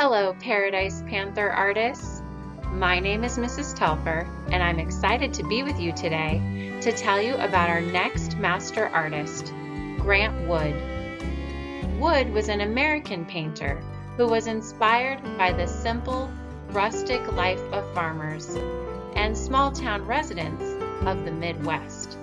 Hello, Paradise Panther artists. My name is Mrs. Telfer, and I'm excited to be with you today to tell you about our next master artist, Grant Wood. Wood was an American painter who was inspired by the simple, rustic life of farmers and small-town residents of the Midwest.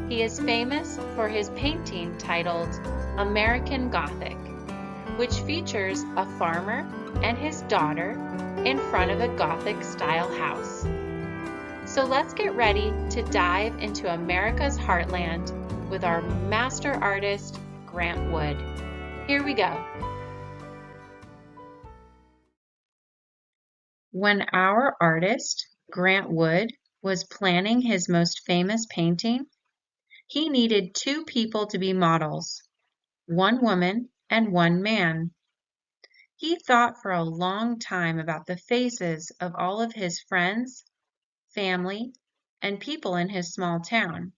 He is famous for his painting titled American Gothic, which features a farmer and his daughter in front of a Gothic-style house. So let's get ready to dive into America's heartland with our master artist, Grant Wood. Here we go. When our artist, Grant Wood, was planning his most famous painting, he needed two people to be models, one woman and one man. He thought for a long time about the faces of all of his friends, family, and people in his small town.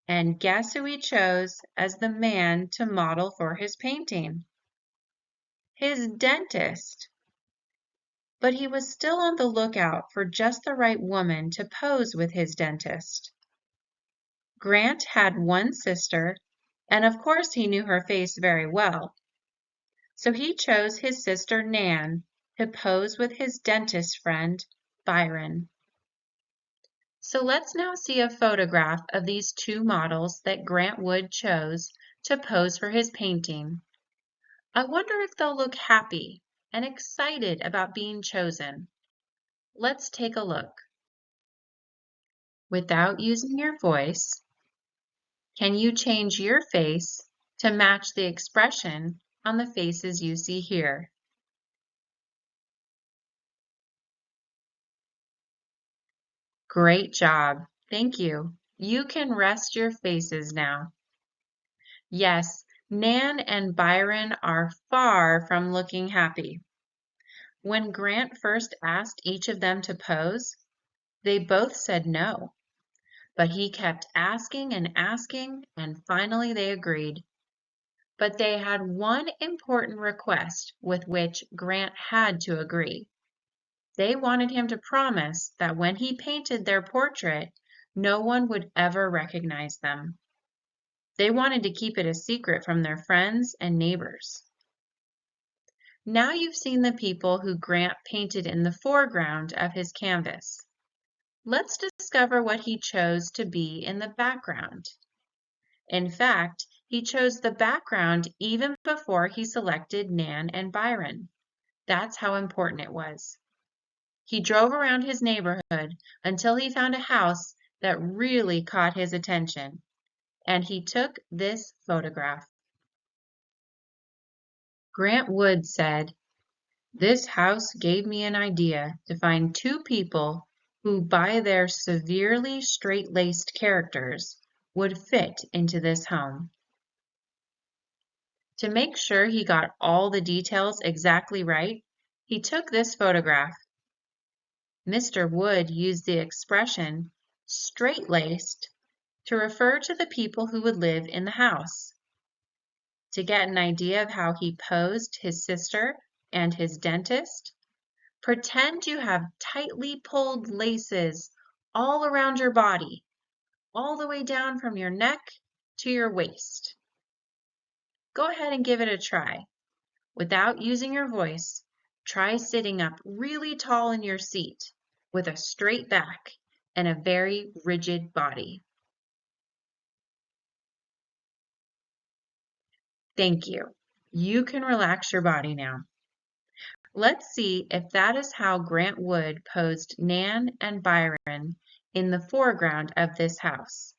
And guess who he chose as the man to model for his painting? His dentist. But he was still on the lookout for just the right woman to pose with his dentist. Grant had one sister, and of course he knew her face very well. So he chose his sister Nan to pose with his dentist friend, Byron. So let's now see a photograph of these two models that Grant Wood chose to pose for his painting. I wonder if they'll look happy and excited about being chosen. Let's take a look. Without using your voice, can you change your face to match the expression on the faces you see here? Great job. Thank you. You can rest your faces now. Yes, Nan and Byron are far from looking happy. When Grant first asked each of them to pose, they both said no. But he kept asking and finally they agreed. But they had one important request with which Grant had to agree. They wanted him to promise that when he painted their portrait, no one would ever recognize them. They wanted to keep it a secret from their friends and neighbors. Now you've seen the people who Grant painted in the foreground of his canvas. Let's discover what he chose to be in the background. In fact, he chose the background even before he selected Nan and Byron. That's how important it was. He drove around his neighborhood until he found a house that really caught his attention, and he took this photograph. Grant Wood said, "This house gave me an idea to find two people who, by their severely straight-laced characters, would fit into this home." To make sure he got all the details exactly right, he took this photograph. Mr. Wood used the expression straight-laced to refer to the people who would live in the house. To get an idea of how he posed his sister and his dentist, pretend you have tightly pulled laces all around your body, all the way down from your neck to your waist. Go ahead and give it a try. Without using your voice, try sitting up really tall in your seat with a straight back and a very rigid body. Thank you. You can relax your body now. Let's see if that is how Grant Wood posed Nan and Byron in the foreground of this house.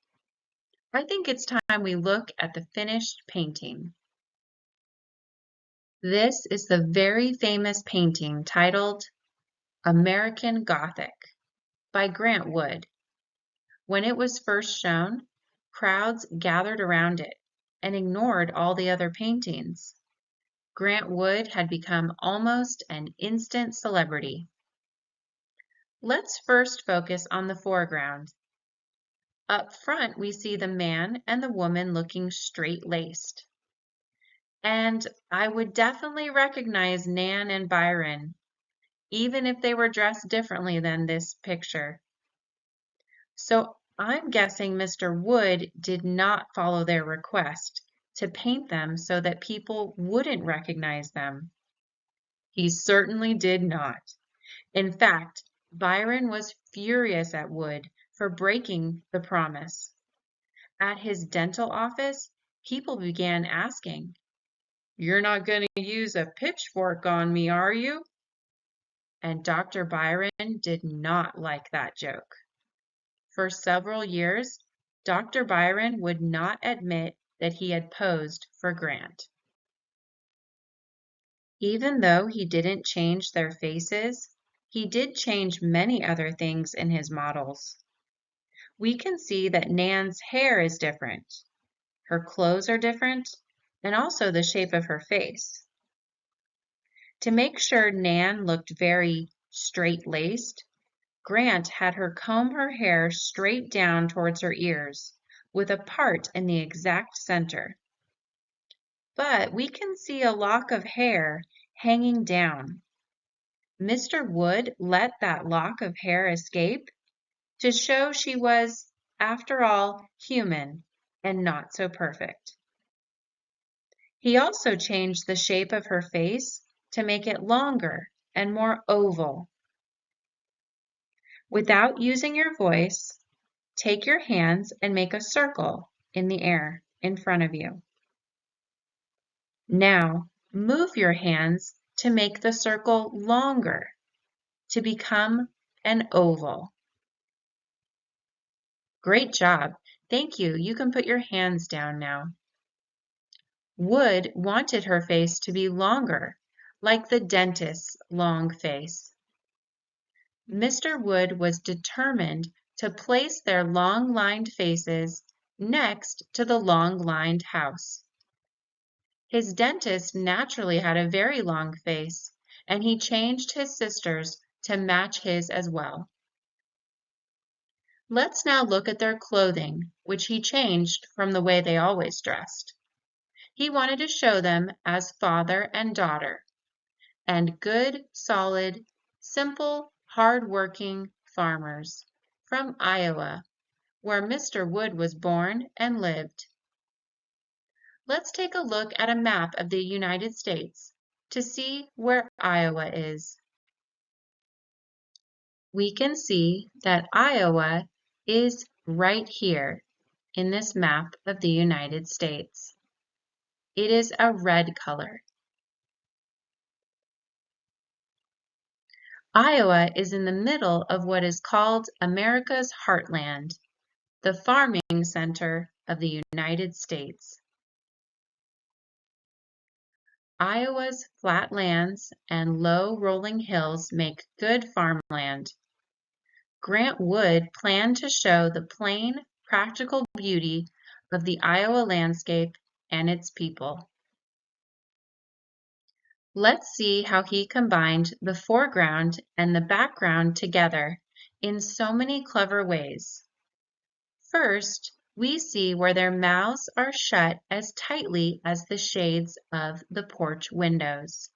I think it's time we look at the finished painting. This is the very famous painting titled American Gothic by Grant Wood. When it was first shown, crowds gathered around it and ignored all the other paintings. Grant Wood had become almost an instant celebrity. Let's first focus on the foreground. Up front, we see the man and the woman looking straight-laced. And I would definitely recognize Nan and Byron, even if they were dressed differently than this picture. So I'm guessing Mr. Wood did not follow their request to paint them so that people wouldn't recognize them. He certainly did not. In fact, Byron was furious at Wood for breaking the promise. At his dental office, people began asking, "You're not going to use a pitchfork on me, are you?" And Dr. Byron did not like that joke. For several years, Dr. Byron would not admit that he had posed for Grant. Even though he didn't change their faces, he did change many other things in his models. We can see that Nan's hair is different, her clothes are different, and also the shape of her face. To make sure Nan looked very straight-laced, Grant had her comb her hair straight down towards her ears, with a part in the exact center. But we can see a lock of hair hanging down. Mr. Wood let that lock of hair escape to show she was, after all, human and not so perfect. He also changed the shape of her face to make it longer and more oval. Without using your voice, take your hands and make a circle in the air in front of you. Now, move your hands to make the circle longer to become an oval. Great job. Thank you. You can put your hands down now. Wood wanted her face to be longer, like the dentist's long face. Mr. Wood was determined to place their long-lined faces next to the long-lined house. His dentist naturally had a very long face, and he changed his sister's to match his as well. Let's now look at their clothing, which he changed from the way they always dressed. He wanted to show them as father and daughter, and good, solid, simple, hard-working farmers from Iowa, where Mr. Wood was born and lived. Let's take a look at a map of the United States to see where Iowa is. We can see that Iowa is right here in this map of the United States. It is a red color. Iowa is in the middle of what is called America's heartland, the farming center of the United States. Iowa's flat lands and low rolling hills make good farmland. Grant Wood planned to show the plain, practical beauty of the Iowa landscape and its people. Let's see how he combined the foreground and the background together in so many clever ways. First, we see where their mouths are shut as tightly as the shades of the porch windows.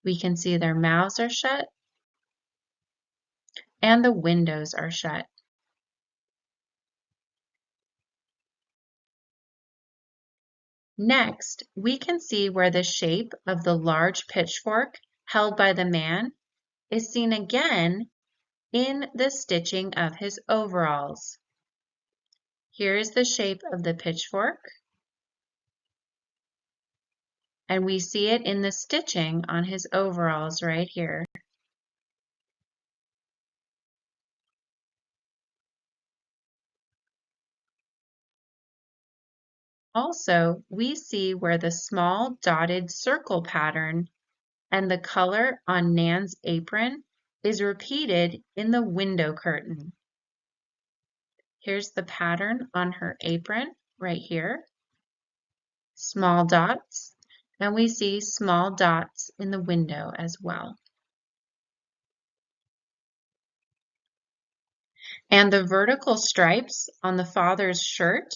We can see their mouths are shut and the windows are shut. Next, we can see where the shape of the large pitchfork held by the man is seen again in the stitching of his overalls. Here is the shape of the pitchfork, and we see it in the stitching on his overalls right here. Also, we see where the small dotted circle pattern and the color on Nan's apron is repeated in the window curtain. Here's the pattern on her apron right here. Small dots, and we see small dots in the window as well. And the vertical stripes on the father's shirt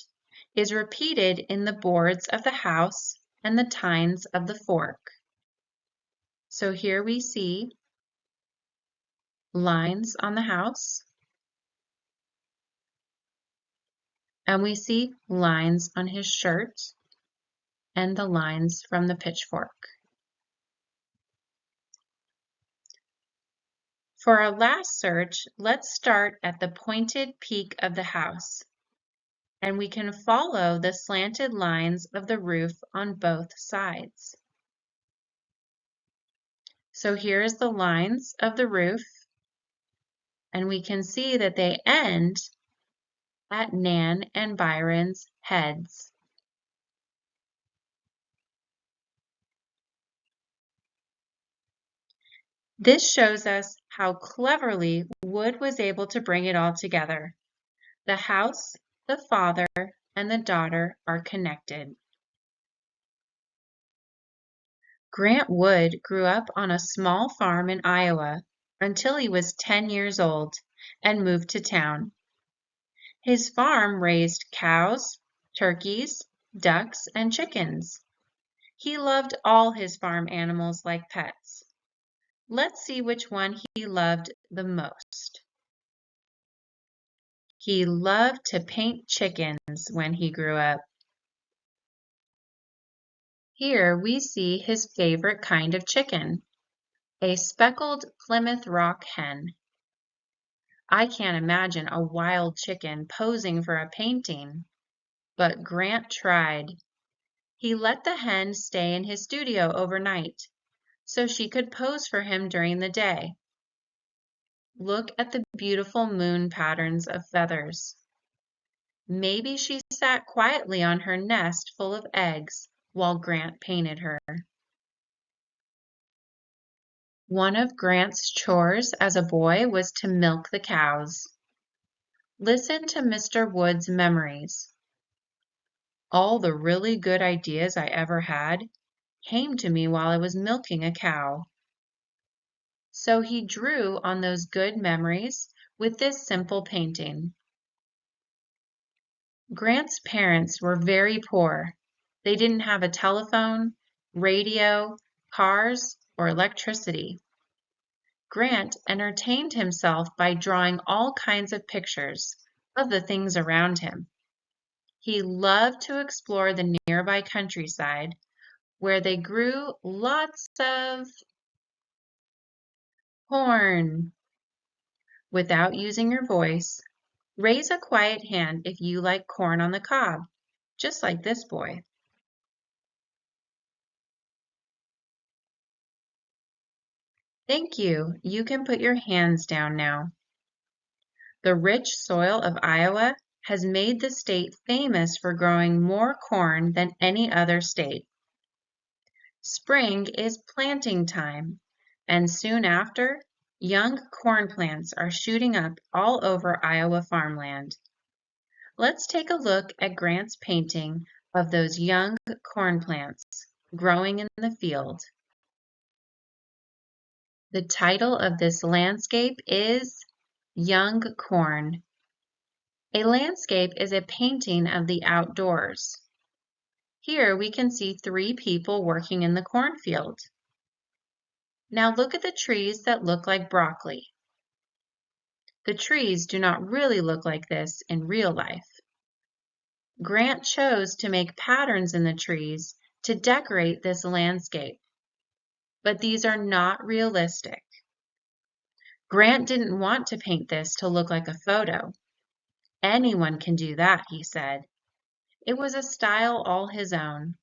is repeated in the boards of the house and the tines of the fork. So here we see lines on the house, and we see lines on his shirt and the lines from the pitchfork. For our last search, let's start at the pointed peak of the house, and we can follow the slanted lines of the roof on both sides. So here's the lines of the roof, and we can see that they end at Nan and Byron's heads. This shows us how cleverly Wood was able to bring it all together. The house, the father, and the daughter are connected. Grant Wood grew up on a small farm in Iowa until he was 10 years old and moved to town. His farm raised cows, turkeys, ducks, and chickens. He loved all his farm animals like pets. Let's see which one he loved the most. He loved to paint chickens when he grew up. Here we see his favorite kind of chicken, a speckled Plymouth Rock hen. I can't imagine a wild chicken posing for a painting, but Grant tried. He let the hen stay in his studio overnight so she could pose for him during the day. Look at the beautiful moon patterns of feathers. Maybe she sat quietly on her nest full of eggs while Grant painted her. One of Grant's chores as a boy was to milk the cows. Listen to Mr. Wood's memories. All the really good ideas I ever had came to me while I was milking a cow. So he drew on those good memories with this simple painting. Grant's parents were very poor. They didn't have a telephone, radio, cars, or electricity. Grant entertained himself by drawing all kinds of pictures of the things around him. He loved to explore the nearby countryside where they grew lots of corn. Without using your voice, raise a quiet hand if you like corn on the cob, just like this boy. Thank you. You can put your hands down now. The rich soil of Iowa has made the state famous for growing more corn than any other state. Spring is planting time, and soon after, young corn plants are shooting up all over Iowa farmland. Let's take a look at Grant's painting of those young corn plants growing in the field. The title of this landscape is Young Corn. A landscape is a painting of the outdoors. Here we can see 3 people working in the cornfield. Now look at the trees that look like broccoli. The trees do not really look like this in real life. Grant chose to make patterns in the trees to decorate this landscape, but these are not realistic. Grant didn't want to paint this to look like a photo. Anyone can do that, he said. It was a style all his own.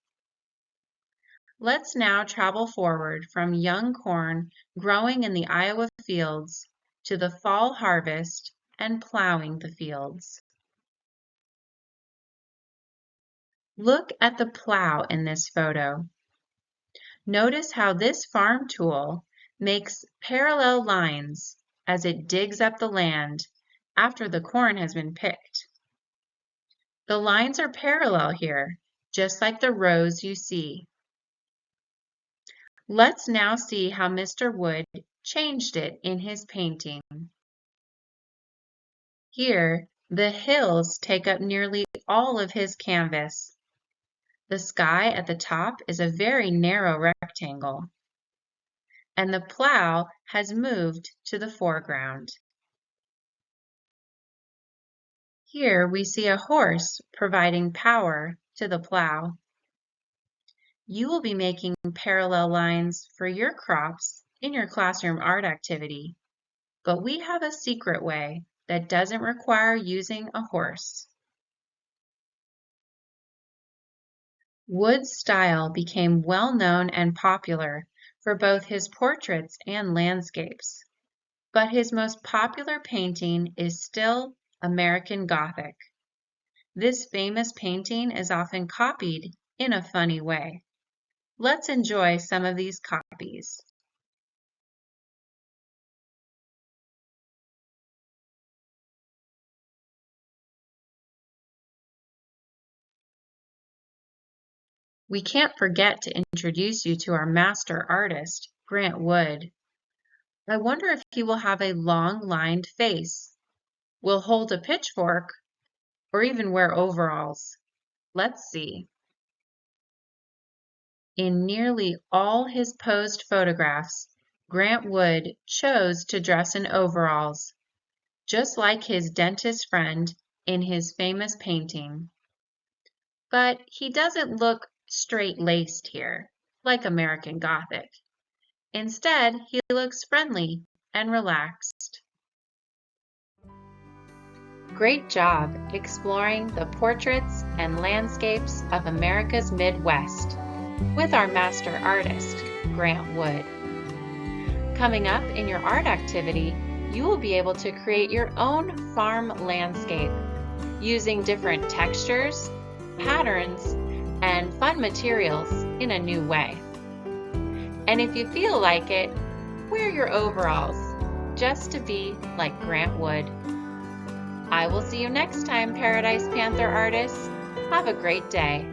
Let's now travel forward from young corn growing in the Iowa fields to the fall harvest and plowing the fields. Look at the plow in this photo. Notice how this farm tool makes parallel lines as it digs up the land after the corn has been picked. The lines are parallel here, just like the rows you see. Let's now see how Mr. Wood changed it in his painting. Here, the hills take up nearly all of his canvas. The sky at the top is a very narrow rectangle, and the plow has moved to the foreground. Here we see a horse providing power to the plow. You will be making parallel lines for your crops in your classroom art activity, but we have a secret way that doesn't require using a horse. Wood's style became well known and popular for both his portraits and landscapes, but his most popular painting is still American Gothic. This famous painting is often copied in a funny way. Let's enjoy some of these copies. We can't forget to introduce you to our master artist, Grant Wood. I wonder if he will have a long lined face, will hold a pitchfork, or even wear overalls. Let's see. In nearly all his posed photographs, Grant Wood chose to dress in overalls, just like his dentist friend in his famous painting. But he doesn't look straight-laced here, like American Gothic. Instead, he looks friendly and relaxed. Great job exploring the portraits and landscapes of America's Midwest with our master artist, Grant Wood. Coming up in your art activity, you will be able to create your own farm landscape using different textures, patterns, and fun materials in a new way. And if you feel like it, wear your overalls just to be like Grant Wood. I will see you next time, Paradise Panther artists. Have a great day.